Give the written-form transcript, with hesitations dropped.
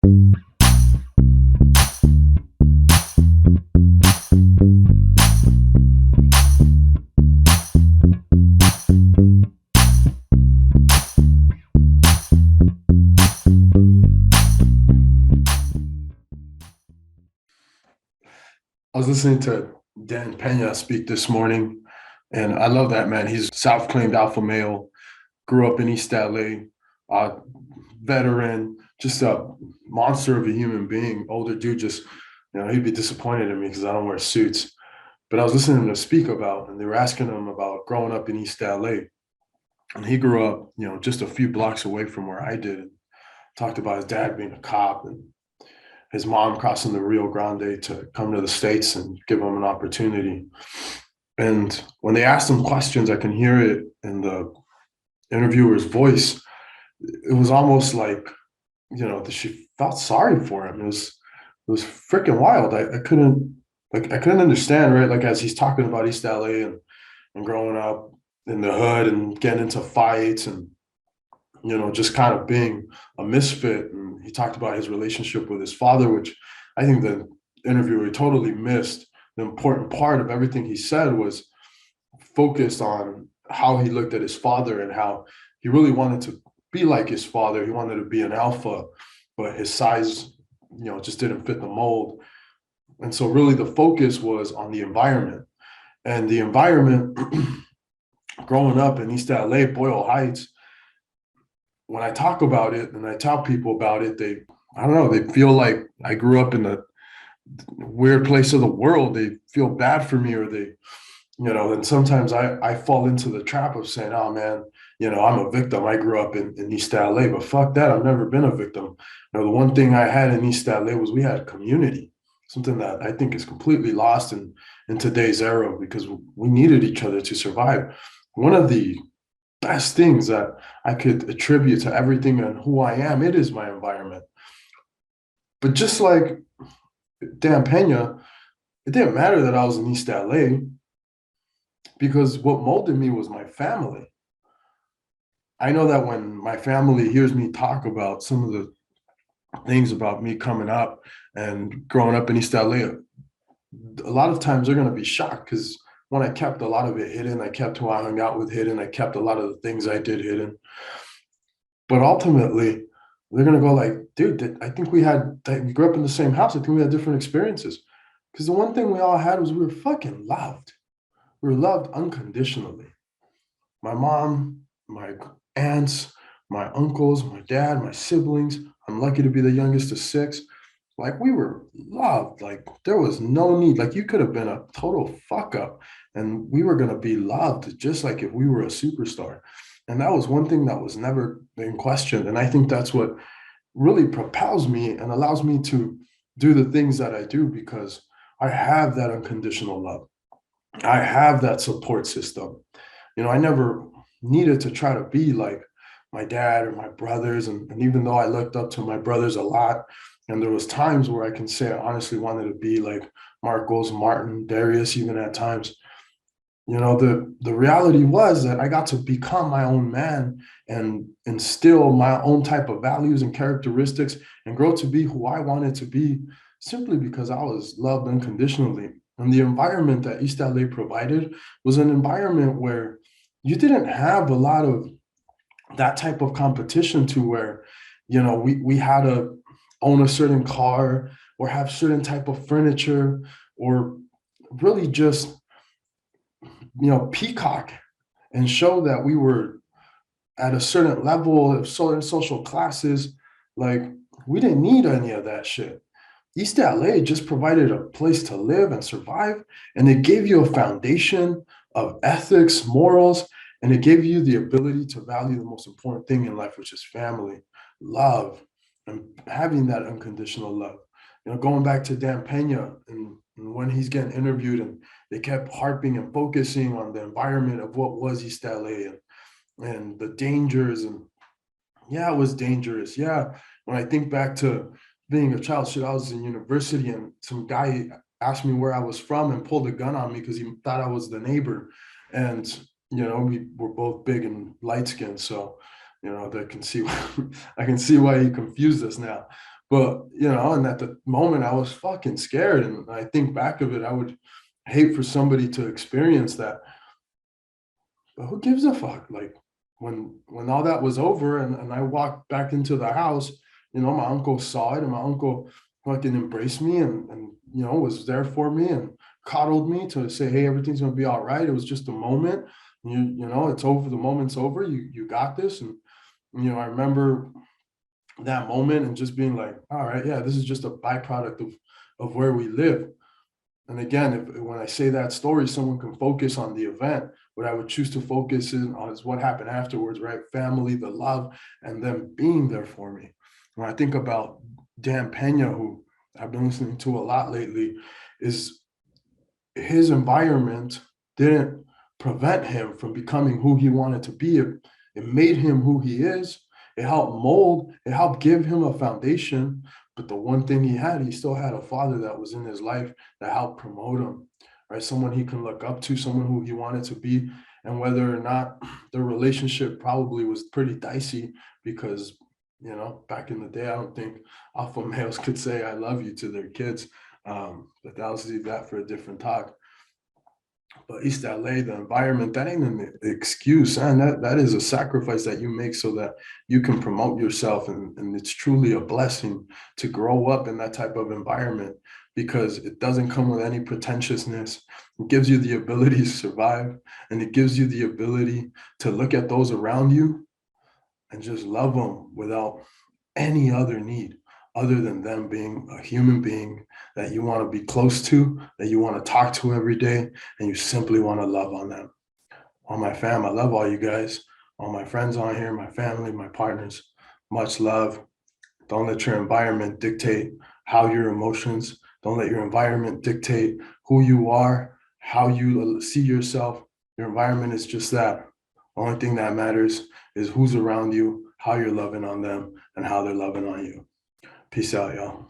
I was listening to Dan Pena speak this morning, and I love that man. He's self-claimed alpha male, grew up in East LA, veteran, just a monster of a human being. Older dude, just he'd be disappointed in me because I don't wear suits. But I was listening to him speak about, and they were asking him about growing up in East LA, and he grew up, just a few blocks away from where I did. And talked about his dad being a cop and his mom crossing the Rio Grande to come to the States and give him an opportunity. And when they asked him questions, I can hear it in the interviewer's voice. It was almost like, she felt sorry for him. It was freaking wild. I couldn't understand, right? Like as he's talking about East LA and growing up in the hood and getting into fights and just kind of being a misfit. And he talked about his relationship with his father, which I think the interviewer totally missed. The important part of everything he said was focused on how he looked at his father and how he really wanted to be like his father. He wanted to be an alpha, but his size, just didn't fit the mold. And so really the focus was on the environment. And the environment growing up in East LA, Boyle Heights, when I talk about it and I tell people about it, I don't know, they feel like I grew up in a weird place of the world. They feel bad for me, or and sometimes I fall into the trap of saying, oh man, I'm a victim. I grew up in East LA, but fuck that. I've never been a victim. The one thing I had in East LA was we had community, something that I think is completely lost in today's era because we needed each other to survive. One of the best things that I could attribute to everything and who I am, it is my environment. But just like Dan Pena, it didn't matter that I was in East LA because what molded me was my family. I know that when my family hears me talk about some of the things about me coming up and growing up in East LA, a lot of times they're going to be shocked because when I kept a lot of it hidden, I kept who I hung out with hidden, I kept a lot of the things I did hidden. But ultimately, they're gonna go like, dude, I think we grew up in the same house. I think we had different experiences. Because the one thing we all had was we were fucking loved. We were loved unconditionally. My mom, my aunts, my uncles, my dad, my siblings. I'm lucky to be the youngest of six. Like we were loved. Like there was no need. Like you could have been a total fuck up and we were gonna be loved just like if we were a superstar. And that was one thing that was never in question. And I think that's what really propels me and allows me to do the things that I do because I have that unconditional love. I have that support system. I never needed to try to be like my dad or my brothers. And even though I looked up to my brothers a lot, and there was times where I can say I honestly wanted to be like Marcos, Martin, Darius, even at times. The reality was that I got to become my own man and instill my own type of values and characteristics and grow to be who I wanted to be simply because I was loved unconditionally. And the environment that East LA provided was an environment where you didn't have a lot of that type of competition to where, we had to own a certain car or have certain type of furniture or really just peacock and show that we were at a certain level of certain social classes. Like we didn't need any of that shit. East LA just provided a place to live and survive, and it gave you a foundation of ethics, morals, and it gave you the ability to value the most important thing in life, which is family, love, and having that unconditional love. Going back to Dan Pena and when he's getting interviewed and they kept harping and focusing on the environment of what was East LA and the dangers. And yeah, it was dangerous. Yeah. When I think back to being a child, shit, I was in university and some guy asked me where I was from and pulled a gun on me because he thought I was the neighbor. And, we were both big and light skinned. So, I can see I can see why he confused us now. But, and at the moment I was fucking scared. And I think back of it, I would hate for somebody to experience that. But who gives a fuck? Like when all that was over and I walked back into the house, my uncle saw it and my uncle fucking embraced me and was there for me and coddled me to say, hey, everything's gonna be all right. It was just a moment. It's over, the moment's over. You got this. And I remember that moment and just being like, all right, yeah, this is just a byproduct of where we live. And again, when I say that story, someone can focus on the event. What I would choose to focus on is what happened afterwards, right? Family, the love, and them being there for me. When I think about Dan Pena, who I've been listening to a lot lately, is his environment didn't prevent him from becoming who he wanted to be. It made him who he is. It helped mold, it helped give him a foundation. But the one thing he still had a father that was in his life that helped promote him, right? Someone he can look up to, someone who he wanted to be. And whether or not the relationship probably was pretty dicey because, back in the day, I don't think alpha males could say I love you to their kids. But that was leave that for a different talk. But East LA, the environment, that ain't an excuse, man. That is a sacrifice that you make so that you can promote yourself. And it's truly a blessing to grow up in that type of environment because it doesn't come with any pretentiousness. It gives you the ability to survive, and it gives you the ability to look at those around you and just love them without any other need other than them being a human being that you want to be close to, that you want to talk to every day, and you simply want to love on them. All my fam, I love all you guys, all my friends on here, my family, my partners. Much love. Don't let your environment dictate how your emotions, don't let your environment dictate who you are, how you see yourself. Your environment is just that. The only thing that matters is who's around you, how you're loving on them, and how they're loving on you. Peace out, y'all.